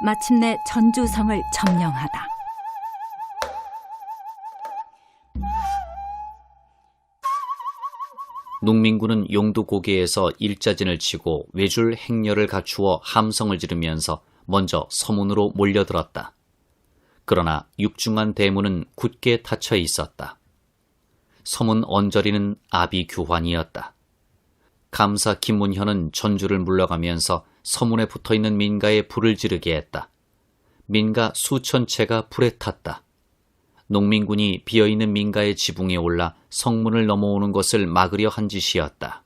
마침내 전주성을 점령하다. 농민군은 용두고개에서 일자진을 치고 외줄 행렬을 갖추어 함성을 지르면서 먼저 서문으로 몰려들었다. 그러나 육중한 대문은 굳게 닫혀 있었다. 서문 언저리는 아비규환이었다. 감사 김문현은 전주를 물러가면서 서문에 붙어있는 민가에 불을 지르게 했다. 민가 수천 채가 불에 탔다. 농민군이 비어있는 민가의 지붕에 올라 성문을 넘어오는 것을 막으려 한 짓이었다.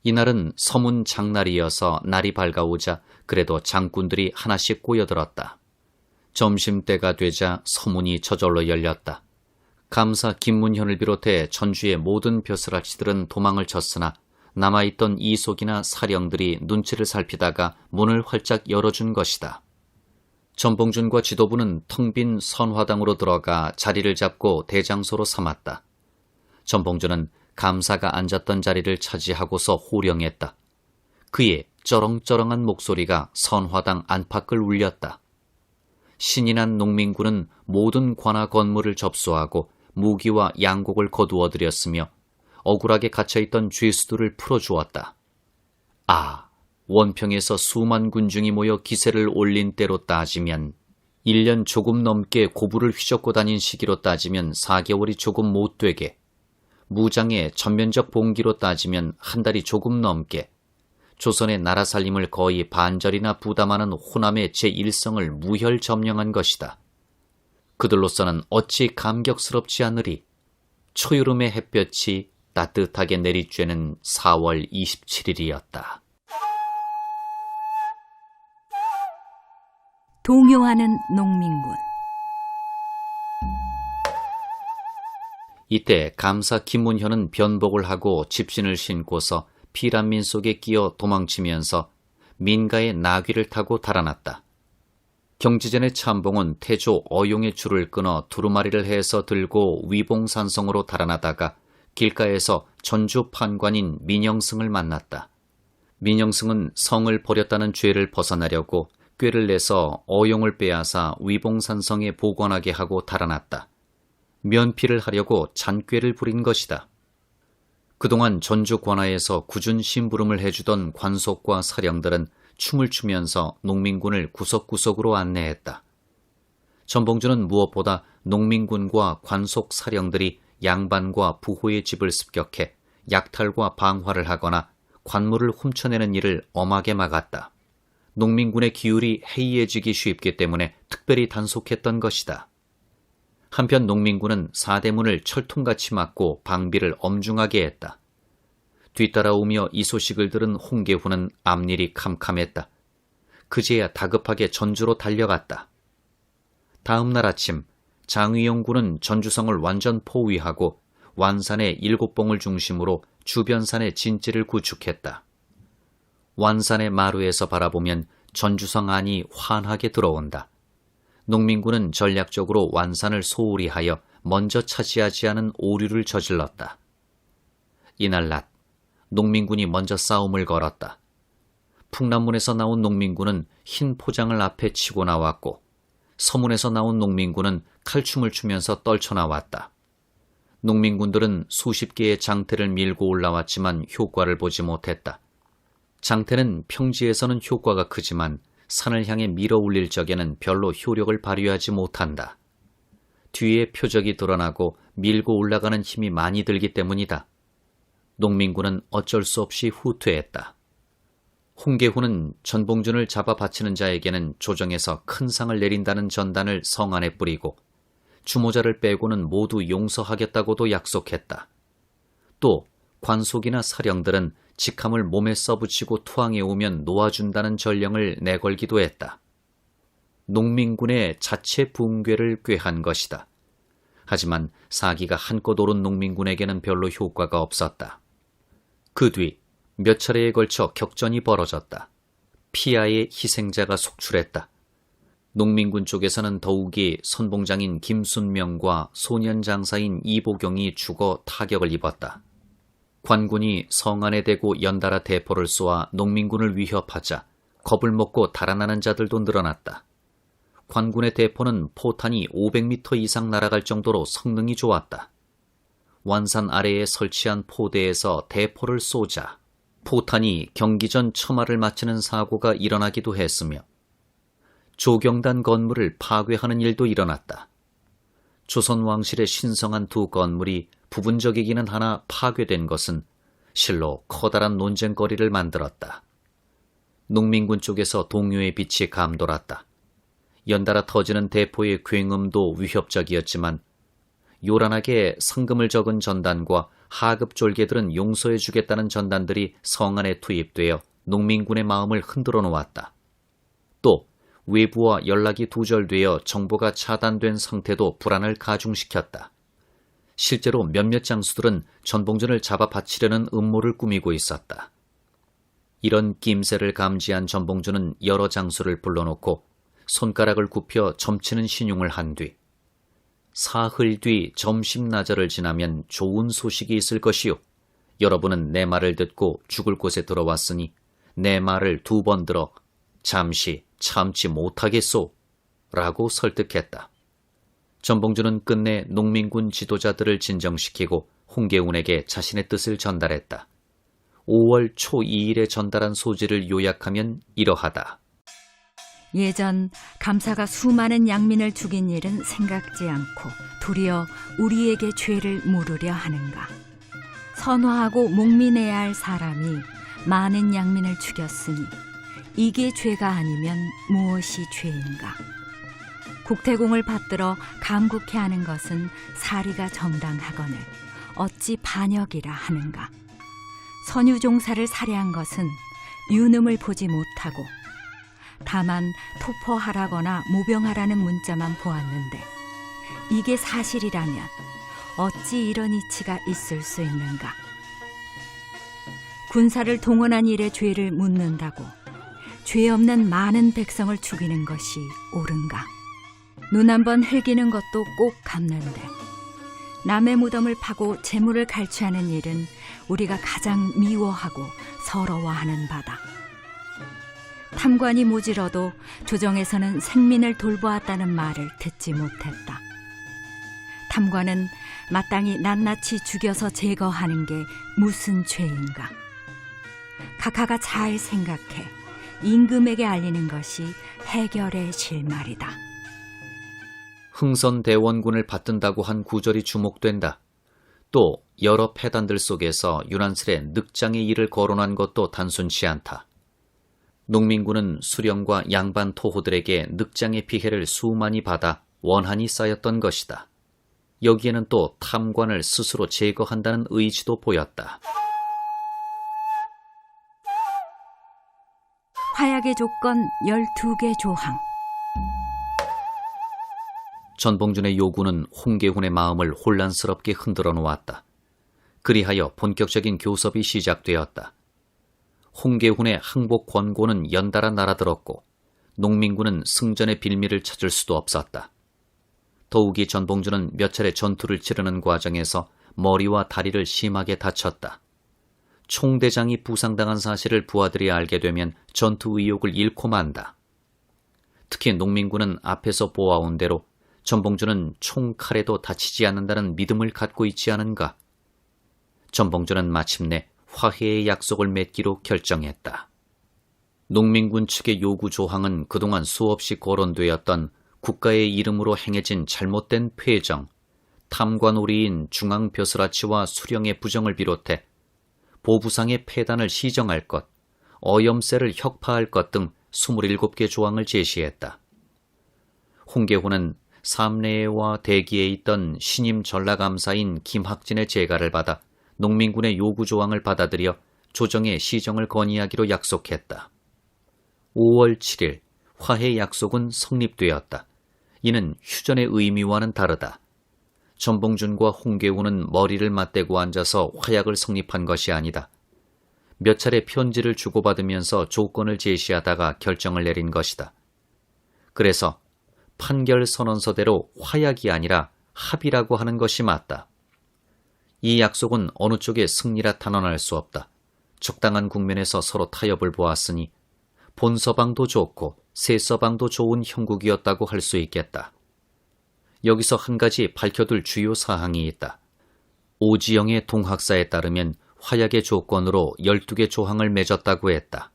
이날은 서문 장날이어서 날이 밝아오자 그래도 장군들이 하나씩 꼬여들었다. 점심때가 되자 서문이 저절로 열렸다. 감사 김문현을 비롯해 전주의 모든 벼슬아치들은 도망을 쳤으나 남아있던 이속이나 사령들이 눈치를 살피다가 문을 활짝 열어준 것이다. 전봉준과 지도부는 텅 빈 선화당으로 들어가 자리를 잡고 대장소로 삼았다. 전봉준은 감사가 앉았던 자리를 차지하고서 호령했다. 그의 쩌렁쩌렁한 목소리가 선화당 안팎을 울렸다. 신이 난 농민군은 모든 관하 건물을 접수하고 무기와 양곡을 거두어들였으며 억울하게 갇혀있던 죄수들을 풀어주었다. 원평에서 수만 군중이 모여 기세를 올린 때로 따지면 1년 조금 넘게 고부를 휘젓고 다닌 시기로 따지면 4개월이 조금 못되게, 무장의 전면적 봉기로 따지면 한 달이 조금 넘게, 조선의 나라 살림을 거의 반절이나 부담하는 호남의 제1성을 무혈 점령한 것이다. 그들로서는 어찌 감격스럽지 않으리. 초여름의 햇볕이 따뜻하게 내리쬐는 4월 27일이었다. 동요하는 농민군. 이때 감사 김문현은 변복을 하고 집신을 신고서 피란민 속에 끼어 도망치면서 민가의 나귀를 타고 달아났다. 경지전의 참봉은 태조 어용의 줄을 끊어 두루마리를 해서 들고 위봉산성으로 달아나다가 길가에서 전주 판관인 민영승을 만났다. 민영승은 성을 버렸다는 죄를 벗어나려고 꾀를 내서 어용을 빼앗아 위봉산성에 보관하게 하고 달아났다. 면피를 하려고 잔꾀를 부린 것이다. 그동안 전주 관하에서 굳은 심부름을 해주던 관속과 사령들은 춤을 추면서 농민군을 구석구석으로 안내했다. 전봉준은 무엇보다 농민군과 관속 사령들이 양반과 부호의 집을 습격해 약탈과 방화를 하거나 관물을 훔쳐내는 일을 엄하게 막았다. 농민군의 기율이 해이해지기 쉽기 때문에 특별히 단속했던 것이다. 한편 농민군은 사대문을 철통같이 막고 방비를 엄중하게 했다. 뒤따라오며 이 소식을 들은 홍계후는 앞일이 캄캄했다. 그제야 다급하게 전주로 달려갔다. 다음 날 아침 장의영군은 전주성을 완전 포위하고 완산의 7봉을 중심으로 주변산의 진지를 구축했다. 완산의 마루에서 바라보면 전주성 안이 환하게 들어온다. 농민군은 전략적으로 완산을 소홀히 하여 먼저 차지하지 않은 오류를 저질렀다. 이날 낮 농민군이 먼저 싸움을 걸었다. 풍남문에서 나온 농민군은 흰 포장을 앞에 치고 나왔고 서문에서 나온 농민군은 칼춤을 추면서 떨쳐나왔다. 농민군들은 수십 개의 장태를 밀고 올라왔지만 효과를 보지 못했다. 장태는 평지에서는 효과가 크지만 산을 향해 밀어 올릴 적에는 별로 효력을 발휘하지 못한다. 뒤에 표적이 드러나고 밀고 올라가는 힘이 많이 들기 때문이다. 농민군은 어쩔 수 없이 후퇴했다. 홍계후는 전봉준을 잡아 바치는 자에게는 조정에서 큰 상을 내린다는 전단을 성 안에 뿌리고 주모자를 빼고는 모두 용서하겠다고도 약속했다. 또 관속이나 사령들은 직함을 몸에 써붙이고 투항해 오면 놓아준다는 전령을 내걸기도 했다. 농민군의 자체 붕괴를 꾀한 것이다. 하지만 사기가 한껏 오른 농민군에게는 별로 효과가 없었다. 그 뒤 몇 차례에 걸쳐 격전이 벌어졌다. 피아의 희생자가 속출했다. 농민군 쪽에서는 더욱이 선봉장인 김순명과 소년장사인 이보경이 죽어 타격을 입었다. 관군이 성 안에 대고 연달아 대포를 쏘아 농민군을 위협하자 겁을 먹고 달아나는 자들도 늘어났다. 관군의 대포는 포탄이 500m 이상 날아갈 정도로 성능이 좋았다. 완산 아래에 설치한 포대에서 대포를 쏘자 포탄이 경기 전 처마를 맞추는 사고가 일어나기도 했으며 조경단 건물을 파괴하는 일도 일어났다. 조선 왕실의 신성한 두 건물이 부분적이기는 하나 파괴된 것은 실로 커다란 논쟁거리를 만들었다. 농민군 쪽에서 동요의 빛이 감돌았다. 연달아 터지는 대포의 굉음도 위협적이었지만 요란하게 상금을 적은 전단과 하급 졸개들은 용서해주겠다는 전단들이 성 안에 투입되어 농민군의 마음을 흔들어 놓았다. 또 외부와 연락이 두절되어 정보가 차단된 상태도 불안을 가중시켰다. 실제로 몇몇 장수들은 전봉준을 잡아 바치려는 음모를 꾸미고 있었다. 이런 낌새를 감지한 전봉준은 여러 장수를 불러놓고 손가락을 굽혀 점치는 신용을 한 뒤 사흘 뒤 점심나절을 지나면 좋은 소식이 있을 것이요. 여러분은 내 말을 듣고 죽을 곳에 들어왔으니 내 말을 2번 들어 잠시 참지 못하겠소 라고 설득했다. 전봉준은 끝내 농민군 지도자들을 진정시키고 홍계운에게 자신의 뜻을 전달했다. 5월 초 2일에 전달한 소지를 요약하면 이러하다. 예전 감사가 수많은 양민을 죽인 일은 생각지 않고 도리어 우리에게 죄를 물으려 하는가. 선화하고 목민해야 할 사람이 많은 양민을 죽였으니 이게 죄가 아니면 무엇이 죄인가. 국태공을 받들어 감국해 하는 것은 사리가 정당하거늘 어찌 반역이라 하는가. 선유종사를 살해한 것은 유능을 보지 못하고 다만 토포하라거나 모병하라는 문자만 보았는데 이게 사실이라면 어찌 이런 이치가 있을 수 있는가. 군사를 동원한 일에 죄를 묻는다고 죄 없는 많은 백성을 죽이는 것이 옳은가. 눈 한번 흘기는 것도 꼭 갚는데 남의 무덤을 파고 재물을 갈취하는 일은 우리가 가장 미워하고 서러워하는 바다. 탐관이 모질어도 조정에서는 생민을 돌보았다는 말을 듣지 못했다. 탐관은 마땅히 낱낱이 죽여서 제거하는 게 무슨 죄인가. 각하가 잘 생각해 임금에게 알리는 것이 해결의 실말이다. 흥선대원군을 받든다고 한 구절이 주목된다. 또 여러 패단들 속에서 유난스레 늑장의 일을 거론한 것도 단순치 않다. 농민군은 수령과 양반 토호들에게 늑장의 피해를 수많이 받아 원한이 쌓였던 것이다. 여기에는 또 탐관을 스스로 제거한다는 의지도 보였다. 화약의 조건 12개 조항. 전봉준의 요구는 홍계훈의 마음을 혼란스럽게 흔들어 놓았다. 그리하여 본격적인 교섭이 시작되었다. 홍계훈의 항복 권고는 연달아 날아들었고 농민군은 승전의 빌미를 찾을 수도 없었다. 더욱이 전봉준은 몇 차례 전투를 치르는 과정에서 머리와 다리를 심하게 다쳤다. 총대장이 부상당한 사실을 부하들이 알게 되면 전투 의욕을 잃고 만다. 특히 농민군은 앞에서 보아온 대로 전봉준은 총칼에도 다치지 않는다는 믿음을 갖고 있지 않은가. 전봉준은 마침내 화해의 약속을 맺기로 결정했다. 농민군 측의 요구 조항은 그동안 수없이 거론되었던 국가의 이름으로 행해진 잘못된 폐정, 탐관오리인 중앙벼슬아치와 수령의 부정을 비롯해 보부상의 폐단을 시정할 것, 어염세를 혁파할 것 등 27개 조항을 제시했다. 홍계훈은 삼례와 대기에 있던 신임 전라감사인 김학진의 재가를 받아 농민군의 요구 조항을 받아들여 조정의 시정을 건의하기로 약속했다. 5월 7일 화해 약속은 성립되었다. 이는 휴전의 의미와는 다르다. 전봉준과 홍계훈은 머리를 맞대고 앉아서 화약을 성립한 것이 아니다. 몇 차례 편지를 주고받으면서 조건을 제시하다가 결정을 내린 것이다. 그래서 판결 선언서대로 화약이 아니라 합의라고 하는 것이 맞다. 이 약속은 어느 쪽의 승리라 단언할 수 없다. 적당한 국면에서 서로 타협을 보았으니 본서방도 좋고 세서방도 좋은 형국이었다고 할 수 있겠다. 여기서 한 가지 밝혀둘 주요 사항이 있다. 오지영의 동학사에 따르면 화약의 조건으로 12개 조항을 맺었다고 했다.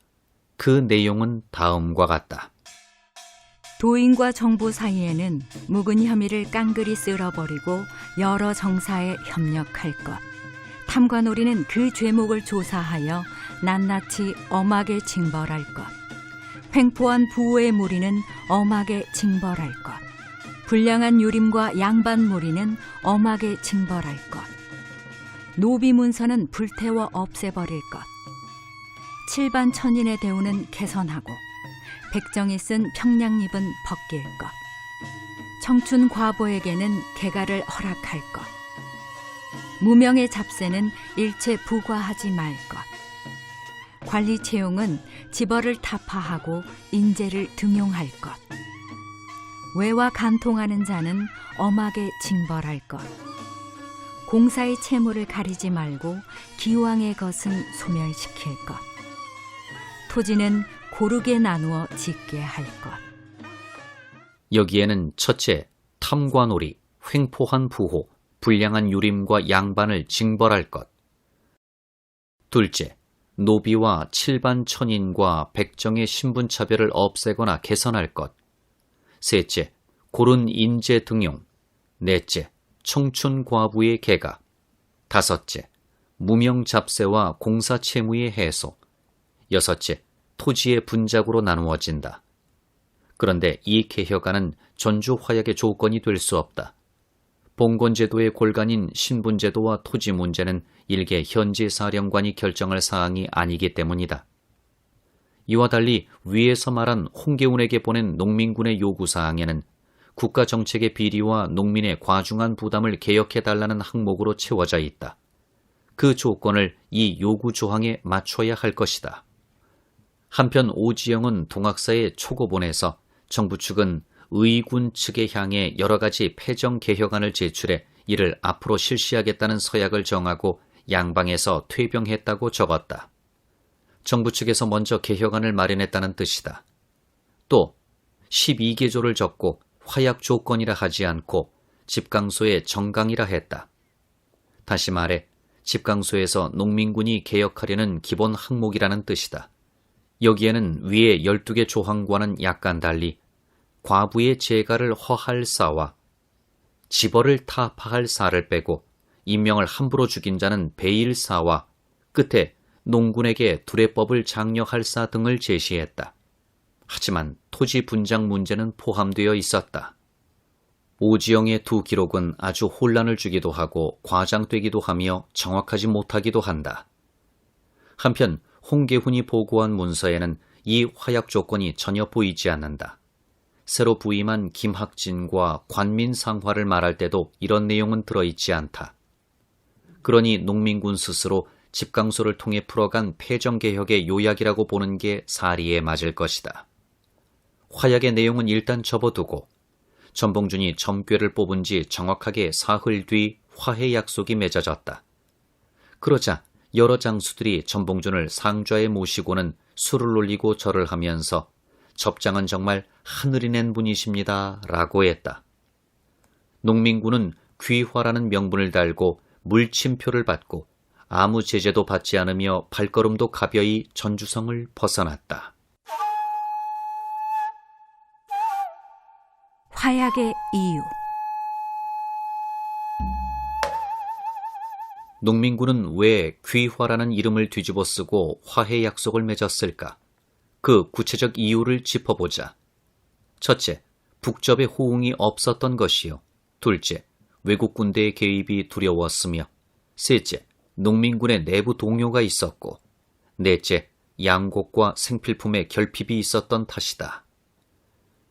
그 내용은 다음과 같다. 도인과 정부 사이에는 묵은 혐의를 깡그리 쓸어버리고 여러 정사에 협력할 것. 탐관오리는 그 죄목을 조사하여 낱낱이 엄하게 징벌할 것. 횡포한 부호의 무리는 엄하게 징벌할 것. 불량한 유림과 양반 무리는 엄하게 징벌할 것. 노비 문서는 불태워 없애버릴 것. 칠반 천인의 대우는 개선하고 백정이 쓴 평량립은 벗길 것. 청춘 과부에게는 개가를 허락할 것. 무명의 잡세는 일체 부과하지 말 것. 관리 채용은 지벌을 타파하고 인재를 등용할 것. 외와 간통하는 자는 엄하게 징벌할 것. 공사의 채무를 가리지 말고 기왕의 것은 소멸시킬 것. 토지는 고르게 나누어 짓게 할 것. 여기에는 첫째, 탐관오리, 횡포한 부호, 불량한 유림과 양반을 징벌할 것. 둘째, 노비와 칠반 천인과 백정의 신분차별을 없애거나 개선할 것. 셋째, 고른 인재 등용. 넷째, 청춘 과부의 개가. 다섯째, 무명 잡세와 공사 채무의 해소. 여섯째, 토지의 분작으로 나누어진다. 그런데 이 개혁안은 전주 화약의 조건이 될 수 없다. 봉건제도의 골간인 신분제도와 토지 문제는 일개 현지 사령관이 결정할 사항이 아니기 때문이다. 이와 달리 위에서 말한 홍계운에게 보낸 농민군의 요구사항에는 국가정책의 비리와 농민의 과중한 부담을 개혁해달라는 항목으로 채워져 있다. 그 조건을 이 요구 조항에 맞춰야 할 것이다. 한편 오지영은 동학사에 촉을 보내서 정부 측은 의군 측에 향해 여러 가지 폐정 개혁안을 제출해 이를 앞으로 실시하겠다는 서약을 정하고 양방에서 퇴병했다고 적었다. 정부 측에서 먼저 개혁안을 마련했다는 뜻이다. 또 12개조를 적고 화약 조건이라 하지 않고 집강소의 정강이라 했다. 다시 말해 집강소에서 농민군이 개혁하려는 기본 항목이라는 뜻이다. 여기에는 위의 12개 조항과는 약간 달리 과부의 재가를 허할 사와 지벌을 타파할 사를 빼고 인명을 함부로 죽인 자는 배일사와 끝에 농군에게 두례법을 장려할 사 등을 제시했다. 하지만 토지 분장 문제는 포함되어 있었다. 오지영의 두 기록은 아주 혼란을 주기도 하고 과장되기도 하며 정확하지 못하기도 한다. 한편 홍계훈이 보고한 문서에는 이 화약 조건이 전혀 보이지 않는다. 새로 부임한 김학진과 관민상화를 말할 때도 이런 내용은 들어있지 않다. 그러니 농민군 스스로 집강소를 통해 풀어간 폐정개혁의 요약이라고 보는 게 사리에 맞을 것이다. 화약의 내용은 일단 접어두고 전봉준이 점괘를 뽑은 지 정확하게 사흘 뒤 화해 약속이 맺어졌다. 그러자 여러 장수들이 전봉준을 상좌에 모시고는 술을 올리고 절을 하면서 접장은 정말 하늘이 낸 분이십니다 라고 했다. 농민군은 귀화라는 명분을 달고 물침표를 받고 아무 제재도 받지 않으며 발걸음도 가벼이 전주성을 벗어났다. 화약의 이유. 농민군은 왜 귀화라는 이름을 뒤집어 쓰고 화해 약속을 맺었을까? 그 구체적 이유를 짚어보자. 첫째, 북접의 호응이 없었던 것이요. 둘째, 외국 군대의 개입이 두려웠으며, 셋째, 농민군의 내부 동요가 있었고, 넷째, 양곡과 생필품의 결핍이 있었던 탓이다.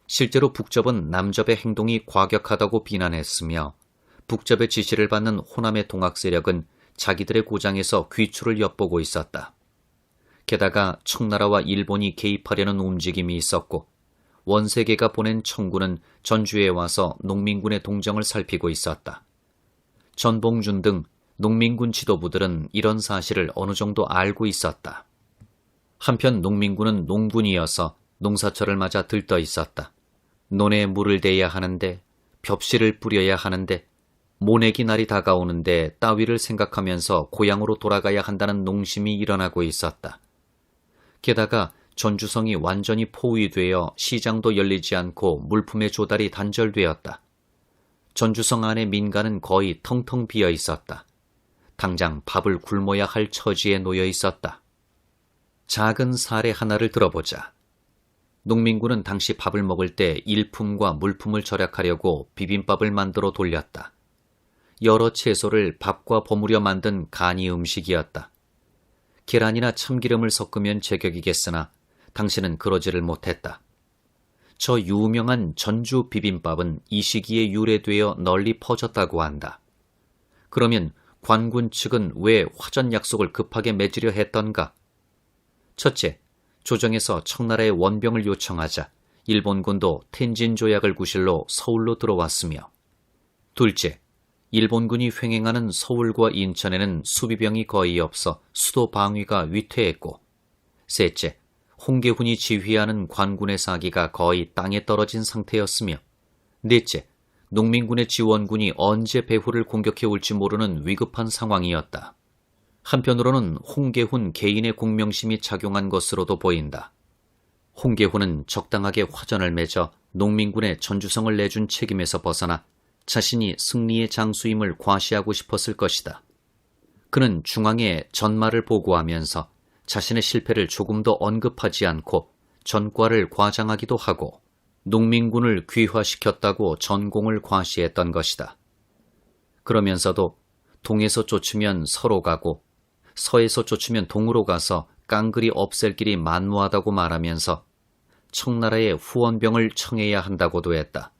실제로 북접은 남접의 행동이 과격하다고 비난했으며, 북접의 지시를 받는 호남의 동학 세력은 자기들의 고장에서 귀출을 엿보고 있었다. 게다가 청나라와 일본이 개입하려는 움직임이 있었고 원세계가 보낸 청군은 전주에 와서 농민군의 동정을 살피고 있었다. 전봉준 등 농민군 지도부들은 이런 사실을 어느 정도 알고 있었다. 한편 농민군은 농군이어서 농사철을 맞아 들떠 있었다. 논에 물을 대야 하는데, 벽실을 뿌려야 하는데, 모내기 날이 다가오는데 따위를 생각하면서 고향으로 돌아가야 한다는 농심이 일어나고 있었다. 게다가 전주성이 완전히 포위되어 시장도 열리지 않고 물품의 조달이 단절되었다. 전주성 안의 민가는 거의 텅텅 비어 있었다. 당장 밥을 굶어야 할 처지에 놓여 있었다. 작은 사례 하나를 들어보자. 농민군은 당시 밥을 먹을 때 일품과 물품을 절약하려고 비빔밥을 만들어 돌렸다. 여러 채소를 밥과 버무려 만든 간이 음식이었다. 계란이나 참기름을 섞으면 제격이겠으나 당신은 그러지를 못했다. 저 유명한 전주 비빔밥은 이 시기에 유래되어 널리 퍼졌다고 한다. 그러면 관군 측은 왜 화전 약속을 급하게 맺으려 했던가? 첫째, 조정에서 청나라의 원병을 요청하자 일본군도 텐진 조약을 구실로 서울로 들어왔으며, 둘째, 일본군이 횡행하는 서울과 인천에는 수비병이 거의 없어 수도 방위가 위태했고, 셋째, 홍계훈이 지휘하는 관군의 사기가 거의 땅에 떨어진 상태였으며, 넷째, 농민군의 지원군이 언제 배후를 공격해 올지 모르는 위급한 상황이었다. 한편으로는 홍계훈 개인의 공명심이 작용한 것으로도 보인다. 홍계훈은 적당하게 화전을 맺어 농민군의 전주성을 내준 책임에서 벗어나 자신이 승리의 장수임을 과시하고 싶었을 것이다. 그는 중앙에 전말을 보고하면서 자신의 실패를 조금 더 언급하지 않고 전과를 과장하기도 하고 농민군을 귀화시켰다고 전공을 과시했던 것이다. 그러면서도 동에서 쫓으면 서로 가고 서에서 쫓으면 동으로 가서 깡그리 없앨 길이 만무하다고 말하면서 청나라의 후원병을 청해야 한다고도 했다.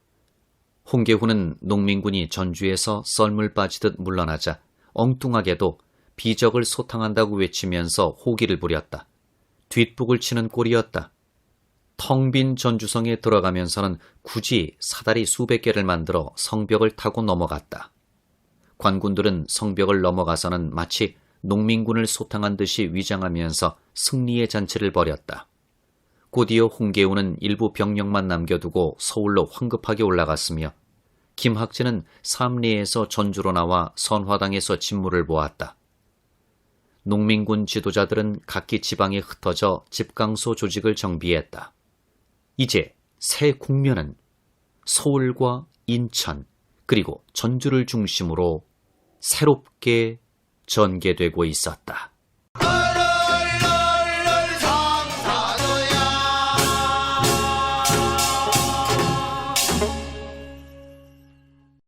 홍계훈은 농민군이 전주에서 썰물 빠지듯 물러나자 엉뚱하게도 비적을 소탕한다고 외치면서 호기를 부렸다. 뒷북을 치는 꼴이었다. 텅 빈 전주성에 들어가면서는 굳이 사다리 수백 개를 만들어 성벽을 타고 넘어갔다. 관군들은 성벽을 넘어가서는 마치 농민군을 소탕한 듯이 위장하면서 승리의 잔치를 벌였다. 곧이어 홍계훈은 일부 병력만 남겨두고 서울로 황급하게 올라갔으며, 김학진은 삼리에서 전주로 나와 선화당에서 진무를 보았다. 농민군 지도자들은 각기 지방에 흩어져 집강소 조직을 정비했다. 이제 새 국면은 서울과 인천 그리고 전주를 중심으로 새롭게 전개되고 있었다.